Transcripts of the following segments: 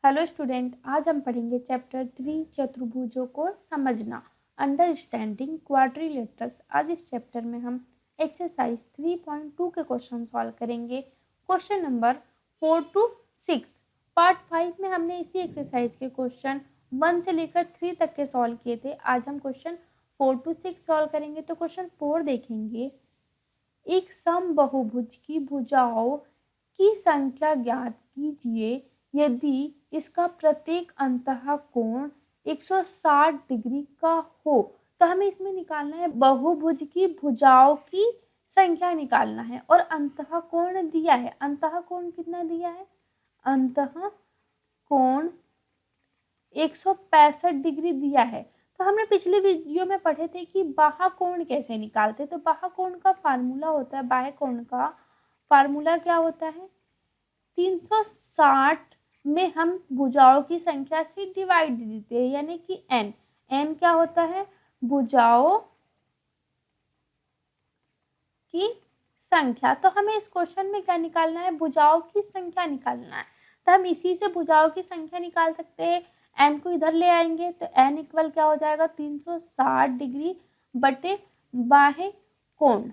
Hello student, आज हम पढ़ेंगे चैप्टर 3 चतुर्भुजों को समझना, अंडरस्टैंडिंग क्वाड्रिलेटरल्स। आज इस चैप्टर में हम एक्सरसाइज 3.2 के क्वेश्चन सॉल्व करेंगे। Question number 4 to 6। पार्ट 5 में हमने इसी एक्सरसाइज के क्वेश्चन 1 से लेकर 3 तक के सॉल्व किए थे। आज हम क्वेश्चन 4 to 6 सॉल्व करेंगे। तो क्वेश्चन 4 देखेंगे, एक समबाहुभुज की भुजाओं की संख्या ज्ञात कीजिए यदि इसका प्रत्येक अंतः कोण 160 डिग्री का हो। तो हमें इसमें निकालना है बहुभुज की भुजाओं की संख्या निकालना है और अंतः कोण दिया है। अंतः कोण कितना दिया है? अंतः कोण 165 डिग्री दिया है। तो हमने पिछले वीडियो में पढ़े थे कि बाह्य कोण कैसे निकालते। तो बाह्य कोण का फार्मूला होता है, बाह्य कोण का फार्मूला क्या होता है? 360 में हम भुजाओं की संख्या से डिवाइड देते हैं, यानी कि n। n क्या होता है? भुजाओं की संख्या। तो हमें इस क्वेश्चन में क्या निकालना है? भुजाओं की संख्या निकालना है। तो हम इसी से भुजाओं की संख्या निकाल सकते हैं। n को इधर ले आएंगे तो n इक्वल क्या हो जाएगा? 360 डिग्री बटे बाह्य कोण।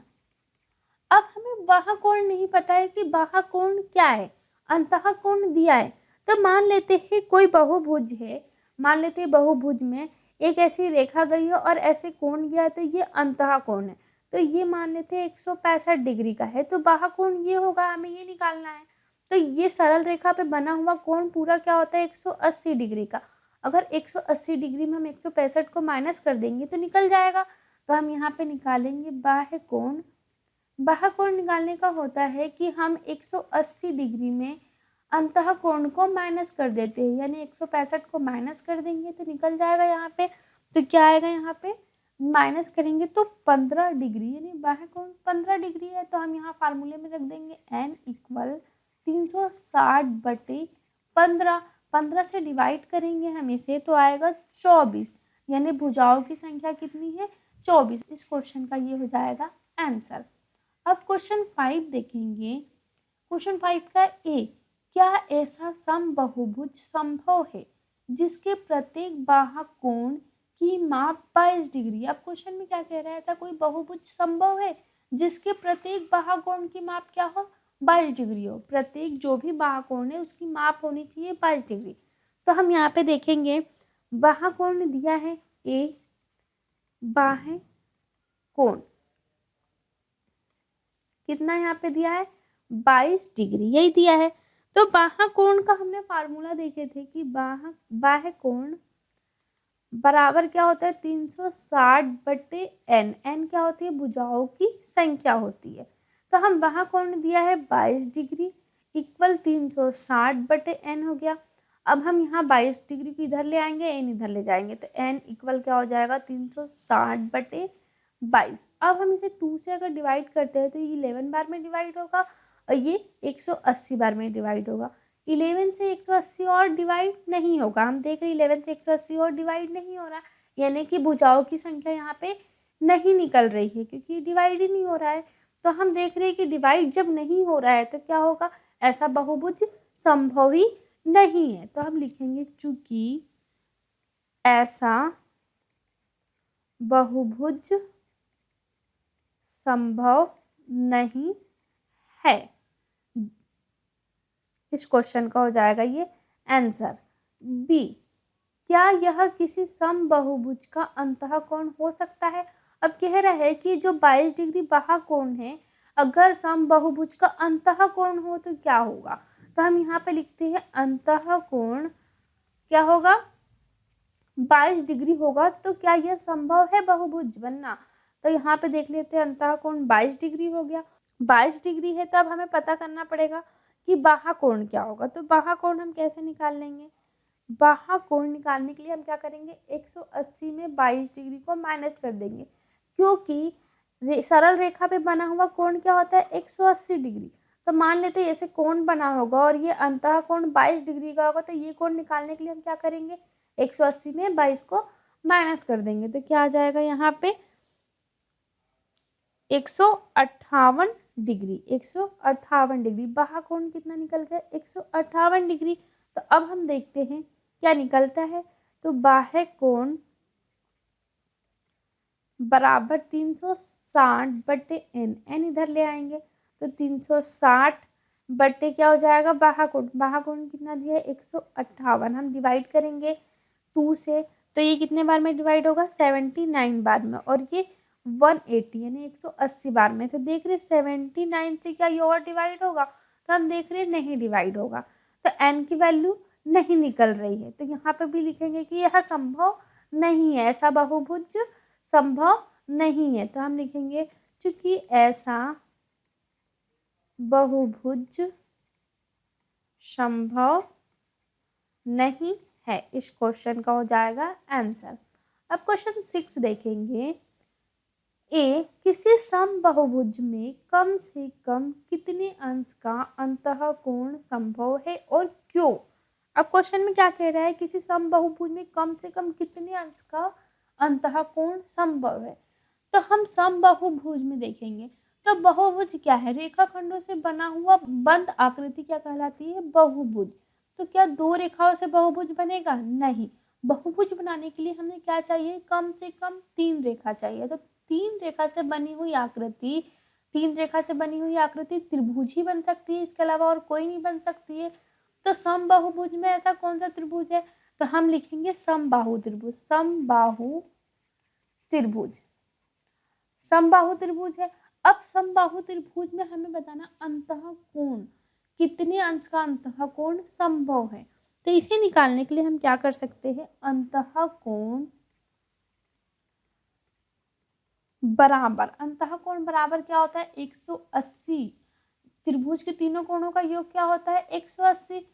अब हमें बाह्य कोण नहीं पता है कि बाह्य कोण क्या है। अंतः कोण दिया है। तो मान लेते हैं कोई बहुभुज है, मान लेते हैं बहुभुज में एक ऐसी रेखा गई है और ऐसे कोण गया है, तो ये अंतः कोण है। तो ये मान लेते हैं 165 डिग्री का है, तो बाह्य कोण ये होगा, हमें ये निकालना है। तो ये सरल रेखा पे बना हुआ कोण पूरा क्या होता है? 180 डिग्री का। अगर 180 डिग्री में हम 165 को माइनस कर देंगे तो निकल जाएगा। तो हम यहाँ पे निकालेंगे बाह्य कोण। बाह्य कोण निकालने का होता है कि हम 180 डिग्री में अंतः कोण को माइनस कर देते हैं, यानी 165 को माइनस कर देंगे तो निकल जाएगा यहाँ पे। तो क्या आएगा यहाँ पे? माइनस करेंगे तो 15 डिग्री, यानी बाह्य कोण 15 डिग्री है। तो हम यहाँ फार्मूले में रख देंगे n इक्वल 360 बटे 15। 15 से डिवाइड करेंगे हम इसे तो आएगा 24, यानी भुजाओं की संख्या कितनी है? 24। इस क्वेश्चन का ये हो जाएगा आंसर। अब क्वेश्चन 5 देखेंगे। क्वेश्चन 5 का ए, क्या ऐसा समबाहुभुज संभव है जिसके प्रत्येक बाह्य कोण की माप 22 डिग्री? अब क्वेश्चन में क्या कह रहा था? कोई बहुभुज संभव है जिसके प्रत्येक बाह्य कोण की माप क्या हो? 22 डिग्री हो। प्रत्येक जो भी बाह्य कोण है उसकी माप होनी चाहिए 22 डिग्री। तो हम यहाँ पे देखेंगे बाह्य कोण दिया है ए, बाह्य कोण कितना यहाँ पे दिया है? 22 डिग्री, यही दिया है। तो बाह्य कोण का हमने फार्मूला देखे थे कि बाह्य कोण बराबर क्या होता है? 360 बटे n। n क्या होती है? भुजाओं की संख्या होती है। तो हम बाह्य कोण दिया है 22 डिग्री इक्वल 360 बटे n हो गया। अब हम यहाँ 22 डिग्री को इधर ले आएंगे, n इधर ले जाएंगे तो n इक्वल क्या हो जाएगा? 360 बटे 22। अब हम इसे 2 से अगर डिवाइड करते हैं तो ये 11 बार में डिवाइड होगा और ये 180 बार में डिवाइड होगा। 11 से 180 और डिवाइड नहीं होगा। हम देख रहे हैं 11 से 180 और डिवाइड नहीं हो रहा, यानी कि भुजाओं की संख्या यहाँ पे नहीं निकल रही है क्योंकि डिवाइड ही नहीं हो रहा है। तो हम देख रहे हैं कि डिवाइड जब नहीं हो रहा है तो क्या होगा? ऐसा बहुभुज संभव ही नहीं है। तो हम लिखेंगे चूंकि ऐसा बहुभुज संभव नहीं है। इस क्वेश्चन का हो जाएगा ये आंसर। बी, क्या यह किसी समबाहुभुज का अंतः कोण हो सकता है? अब कह रहा है कि जो 22 डिग्री बाह्य कोण है, अगर समबाहुभुज का अंतः कोण हो तो क्या होगा? तो हम यहाँ पे लिखते हैं अंतः कोण क्या होगा? 22 डिग्री होगा। तो क्या यह संभव है बहुभुज बनना? तो यहाँ पे देख लेते हैं अंतः कोण 22 डिग्री हो गया। 22 डिग्री है तो अब हमें पता करना पड़ेगा कि बाह्य कोण क्या होगा। तो बाह्य कोण हम कैसे निकाल लेंगे? बाह्य कोण निकालने के लिए हम क्या करेंगे? 180 में 22 डिग्री को माइनस कर देंगे, क्योंकि सरल रेखा पे बना हुआ कोण क्या होता है? 180 डिग्री। तो मान लेते हैं ऐसे कोण बना होगा और ये अंतः कोण 22 डिग्री का होगा, तो ये कोण निकालने के लिए हम क्या करेंगे? 180 में 22 को माइनस कर देंगे तो क्या आ जाएगा यहाँ पे? 158 डिग्री। 158 डिग्री बाह्य कोण कितना निकल गया? 158 डिग्री। तो अब हम देखते हैं क्या निकलता है। तो बाह्य कोण बराबर 360/n, n इधर ले आएंगे तो 360 क्या हो जाएगा, बाह्य कोण कितना दिया है 158। हम डिवाइड करेंगे 2 से तो ये कितने बार में डिवाइड होगा, 79 बार में, और ये 180 यानी 180 बार में। तो देख रहे 79 से क्या ये और डिवाइड होगा, तो हम देख रहे नहीं डिवाइड होगा, तो n की वैल्यू नहीं निकल रही है। तो यहाँ पे भी लिखेंगे कि यह संभव नहीं है, ऐसा बहुभुज संभव नहीं है। तो हम लिखेंगे चूंकि ऐसा बहुभुज संभव नहीं है, इस क्वेश्चन का हो जाएगा आंसर। अब क्वेश्चन 6 देखेंगे। ए, किसी समबाहुभुज में कम से कम कितने अंश का अंतःकोण संभव है और क्यों। अब क्वेश्चन में क्या कह रहा है, किसी समबाहुभुज में कम से कम कितने अंश का अंतःकोण संभव है। तो हम समबाहुभुज में देखेंगे तो बहुभुज क्या है, रेखाखंडों से बना हुआ बंद आकृति क्या कहलाती है, बहुभुज। तो क्या 2 रेखाओं से बहुभुज बनेगा, नहीं। बहुभुज बनाने के लिए हमें क्या चाहिए, कम से कम 3 रेखा चाहिए। तो 3 रेखा से बनी हुई आकृति, 3 रेखा से बनी हुई आकृति त्रिभुज ही बन सकती है, इसके अलावा और कोई नहीं बन सकती है। तो समबाहुभुज में ऐसा कौन सा त्रिभुज है, तो हम लिखेंगे समबाहु त्रिभुज। समबाहु त्रिभुज, समबाहु त्रिभुज है। अब समबाहु त्रिभुज में हमें बताना अंतःकोण, कितने अंश का अंतःकोण संभव है। तो इसे निकालने के लिए हम क्या कर सकते हैं, अंतःकोण बराबर क्या होता है, 180। त्रिभुज के तीनों कोणों का योग क्या होता है, 180।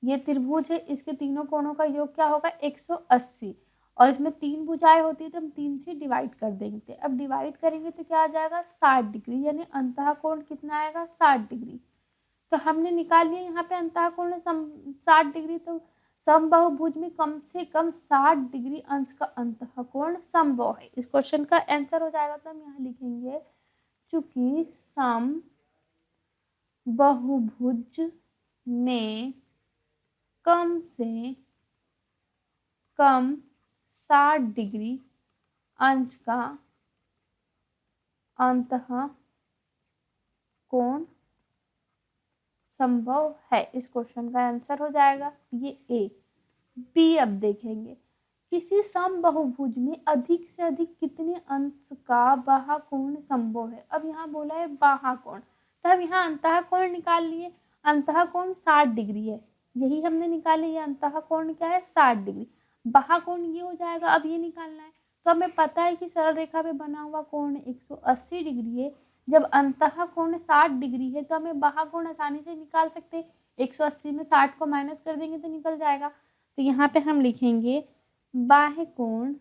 ये त्रिभुज है, इसके तीनों कोणों का योग क्या होगा, 180। और इसमें 3 भुजाएं होती है तो हम 3 से डिवाइड कर देंगे। अब डिवाइड करेंगे तो क्या आ जाएगा, 60 डिग्री, यानी अंतःकोण कितना आएगा, 60 डिग्री। तो हमने निकाल लिया यहाँ पे अंतःकोण 60 डिग्री। तो समबाहुभुज में कम से कम 60 डिग्री अंश का अंतःकोण संभव है, इस क्वेश्चन का आंसर हो जाएगा। तो हम यहाँ लिखेंगे चूंकि समबाहुभुज में कम से कम 60 डिग्री अंश का अंतःकोण संभव है, इस क्वेश्चन का आंसर हो जाएगा ये ए। बी अब देखेंगे, किसी समबाहुभुज में अधिक से अधिक कितने अंश का बाह्य कोण संभव है। अब यहाँ बोला है बाह्य कोण, तो हम यहाँ अंतःकोण निकाल लिए। अंतःकोण 60 डिग्री है, यही हमने निकाले। ये अंतःकोण क्या है, 60 डिग्री। बाह्य कोण ये हो जाएगा, अब ये निकालना है। तो हमें पता है कि सरल रेखा पे बना हुआ कोण 180 डिग्री है। जब अंतःकोण 60 डिग्री है तो हमें बाह्य कोण आसानी से निकाल सकते हैं। 180 में 60 को माइनस कर देंगे तो निकल जाएगा। तो यहाँ पे हम लिखेंगे बाह्य कोण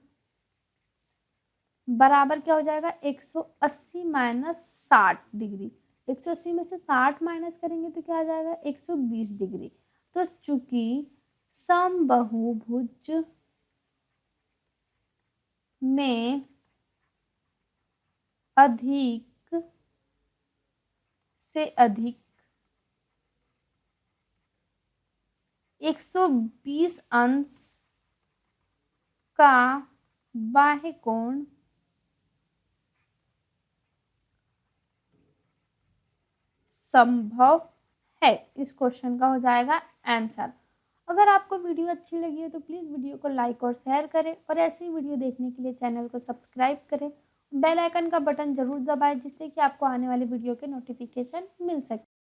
बराबर क्या हो जाएगा, 180 माइनस 60 डिग्री। 180 में से 60 माइनस करेंगे तो क्या आ जाएगा, 120 डिग्री। तो चूंकि समबाहुभुज में अधिक से अधिक 120 अंश का बाह्य कोण संभव है, इस क्वेश्चन का हो जाएगा आंसर। अगर आपको वीडियो अच्छी लगी हो तो प्लीज़ वीडियो को लाइक और शेयर करें, और ऐसी वीडियो देखने के लिए चैनल को सब्सक्राइब करें। बेल आइकन का बटन जरूर दबाएं, जिससे कि आपको आने वाली वीडियो के नोटिफिकेशन मिल सके।